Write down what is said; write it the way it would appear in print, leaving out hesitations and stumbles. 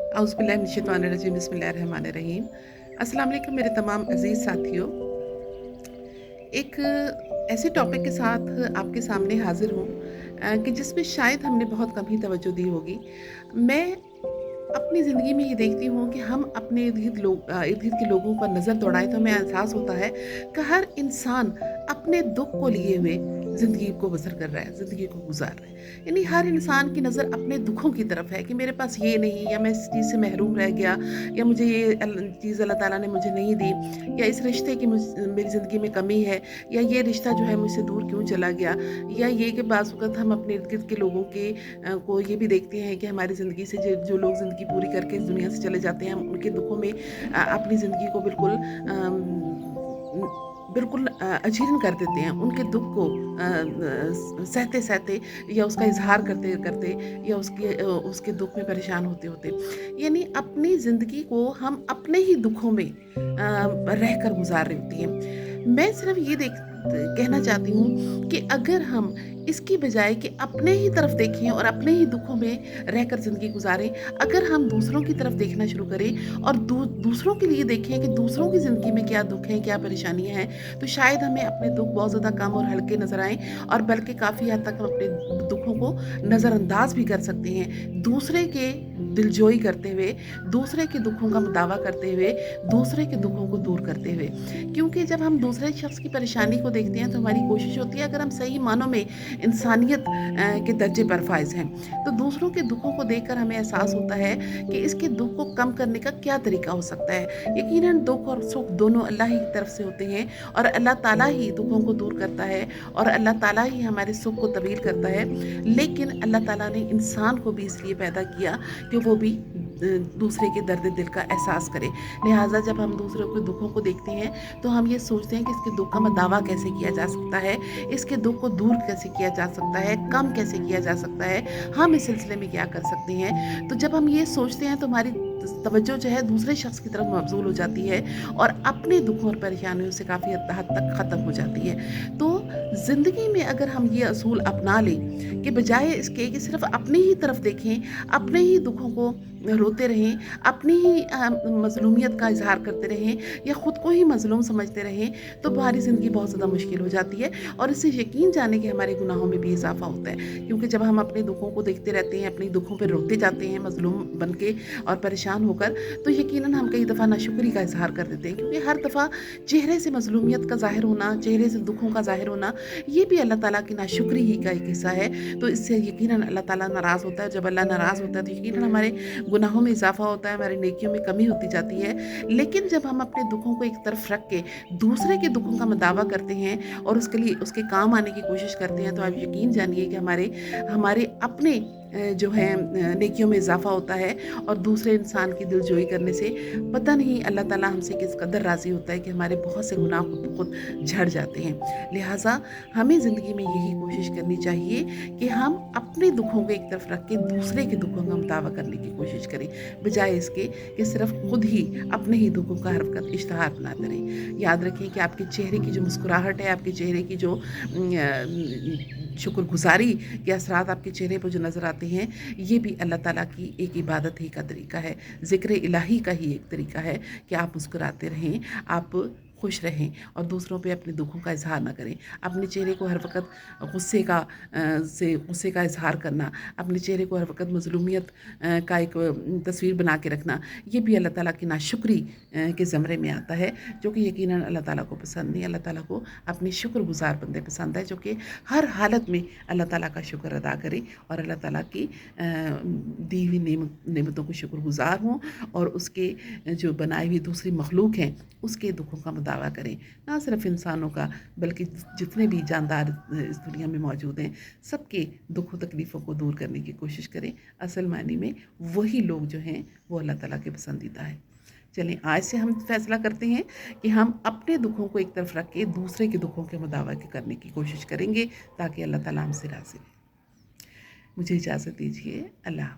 औज़ुबिल्लाहिमिनश्शैतानिर्रजीम बिस्मिल्लाहिर्रहमानिर्रहीम। अस्सलाम वालेकुम मेरे तमाम अज़ीज़ साथियों। एक ऐसे टॉपिक के साथ आपके सामने हाज़िर हूँ कि जिसमें शायद हमने बहुत कम ही तवज्जो दी होगी। मैं अपनी ज़िंदगी में ये देखती हूँ कि हम अपने इर्द-गिर्द के लोगों पर नज़र दौड़ाएँ तो हमें एहसास होता है कि हर इंसान अपने दुःख को लिए हुए ज़िंदगी को बसर कर रहा है, ज़िंदगी को गुज़ार रहा है। यानी हर इंसान की नज़र अपने दुखों की तरफ है कि मेरे पास ये नहीं, या मैं इस चीज़ से महरूम रह गया, या मुझे ये चीज़ अल्लाह ताला ने मुझे नहीं दी, या इस रिश्ते की मेरी ज़िंदगी में कमी है, या ये रिश्ता जो है मुझसे दूर क्यों चला गया, या ये कि बाज़ वक़्त हम अपने इर्द-गिर्द के लोगों के को ये भी देखते हैं कि हमारी ज़िंदगी से जो जो लोग ज़िंदगी पूरी करके इस दुनिया से चले जाते हैं, हम उनके दुखों में अपनी ज़िंदगी को बिल्कुल अजीर्ण कर देते हैं। उनके दुःख को सहते-सहते, या उसका इज़हार करते-करते, या उसके दुःख में परेशान होते-होते। यानी अपनी ज़िंदगी को हम अपने ही दुखों में रहकर गुज़ार रही होती हैं। मैं सिर्फ़ ये कहना चाहती हूँ कि अगर हम इसकी बजाय कि अपने ही तरफ देखें और अपने ही दुखों में रहकर ज़िंदगी गुज़ारें, अगर हम दूसरों की तरफ देखना शुरू करें और दूसरों के लिए देखें कि दूसरों की ज़िंदगी में क्या दुःख हैं, क्या परेशानियाँ हैं, तो शायद हमें अपने दुःख बहुत ज़्यादा कम और हल्के नज़र आएँ, और बल्कि काफ़ी हद तक हम अपने दुखों को नज़रअंदाज भी कर सकते हैं। दूसरे के दिलजोई करते हुए, दूसरे के दुखों का दावा करते हुए, दूसरे के दुखों को दूर करते हुए। क्योंकि जब हम दूसरे शख्स की परेशानी को देखते हैं तो हमारी कोशिश होती है, अगर हम सही मानों में इंसानियत के दर्जे पर फ़ाइज़ हैं, तो दूसरों के दुखों को देखकर हमें एहसास होता है कि इसके दुःख को कम करने का क्या तरीका हो सकता है। यकीनन दुःख और सुख दोनों अल्लाह ही की तरफ से होते हैं, और अल्लाह ताला ही दुखों को दूर करता है, और अल्लाह ताला ही हमारे सुख को तब्दील करता है। लेकिन अल्लाह ताला ने इंसान को भी इसलिए पैदा किया कि वो भी दूसरे के दर्द दिल का एहसास करे। लिहाजा जब हम दूसरों के दुखों को देखते हैं तो हम ये सोचते हैं कि इसके दुःख का दावा कैसे किया जा सकता है, इसके दुःख को दूर कैसे किया जा सकता है, कम कैसे किया जा सकता है, हम इस सिलसिले में क्या कर सकते हैं। तो जब हम ये सोचते हैं तो हमारी तवज्जो जो है दूसरे शख्स की तरफ मबज़ूल हो जाती है, और अपने दुखों और परेशानियों से काफ़ी हद तक ख़त्म हो जाती है। तो ज़िंदगी में अगर हम ये असूल अपना लें कि बजाय इसके कि सिर्फ़ अपनी ही तरफ देखें, अपने ही दुखों को रोते रहें, अपनी ही मज़लूमियत का इज़हार करते रहें, या ख़ुद को ही मज़लूम समझते रहें, तो हमारी ज़िंदगी बहुत ज़्यादा मुश्किल हो जाती है, और इससे यकीन जाने कि हमारे गुनाहों में भी इज़ाफ़ा होता है। क्योंकि जब हम अपने दुखों को देखते रहते हैं, अपने दुखों पे रोते जाते हैं मज़लूम बन के और परेशान होकर, तो यकीनन हम कई दफ़ा नाशुक्री का इज़हार कर देते हैं। क्योंकि हर दफ़ा चेहरे से मज़लूमियत का ज़ाहिर होना, चेहरे से दुखों का ज़ाहिर होना, ये भी अल्लाह ताला की नाशुक्री ही का एक हिस्सा है। तो इससे यकीनन अल्लाह ताला नाराज़ होता है। जब अल्लाह नाराज़ होता है तो यकीनन हमारे गुनाहों में इज़ाफ़ा होता है, हमारी नेकियों में कमी होती जाती है। लेकिन जब हम अपने दुखों को एक तरफ रख के दूसरे के दुखों का दावा करते हैं और उसके लिए उसके काम आने की कोशिश करते हैं, तो आप यकीन जानिए कि हमारे हमारे अपने जो है नेकियों में इज़ाफ़ा होता है, और दूसरे इंसान की दिलजोई करने से पता नहीं अल्लाह ताला हमसे किस कदर राज़ी होता है कि हमारे बहुत से गुनाह खुद ब खुद झड़ जाते हैं। लिहाजा हमें ज़िंदगी में यही कोशिश करनी चाहिए कि हम अपने दुखों को एक तरफ रख के दूसरे के दुखों का दावा करने की कोशिश करें, बजाय इसके कि सिर्फ खुद ही अपने ही दुखों का हर वक़्त इश्तिहार बनाते रहें। याद रखें कि आपके चेहरे की जो मुस्कुराहट है, आपके चेहरे की जो शुक्रगुज़ारी के असरात आपके चेहरे पर जो नज़र आते हैं, ये भी अल्लाह ताला की एक इबादत ही का तरीका है, ज़िक्र इलाही का ही एक तरीका है कि आप मुस्कुराते रहें, आप खुश रहें, और दूसरों पे अपने दुखों का इज़हार ना करें। अपने चेहरे को हर वक़्त गुस्से का इज़हार करना, अपने चेहरे को हर वक़्त मज़लूमियत का एक तस्वीर बना के रखना, ये भी अल्लाह ताला की नाशुक्री के ज़मरे में आता है, जो कि यकीनन अल्लाह ताला को पसंद नहीं। अल्लाह ताला को अपने शुक्रगुज़ार बंदे पसंद है, जो कि हर हालत में अल्लाह ताला का शुक्र अदा करें, और अल्लाह ताला की दी हुई नेमतों को शुक्रगुज़ार हों, और उसके जो बनाई हुई दूसरी मखलूक हैं उसके दुखों का दावा करें। ना सिर्फ इंसानों का, बल्कि जितने भी जानदार इस दुनिया में मौजूद हैं, सबके दुखों तकलीफ़ों को दूर करने की कोशिश करें। असल मानी में वही लोग जो हैं वो अल्लाह ताला के पसंदीदा है। चलें, आज से हम फ़ैसला करते हैं कि हम अपने दुखों को एक तरफ रख के दूसरे के दुखों के दावा करने की कोशिश करेंगे, ताकि अल्लाह ताला हमसे राज़ी रहे। मुझे इजाज़त दीजिए। अल्लाह।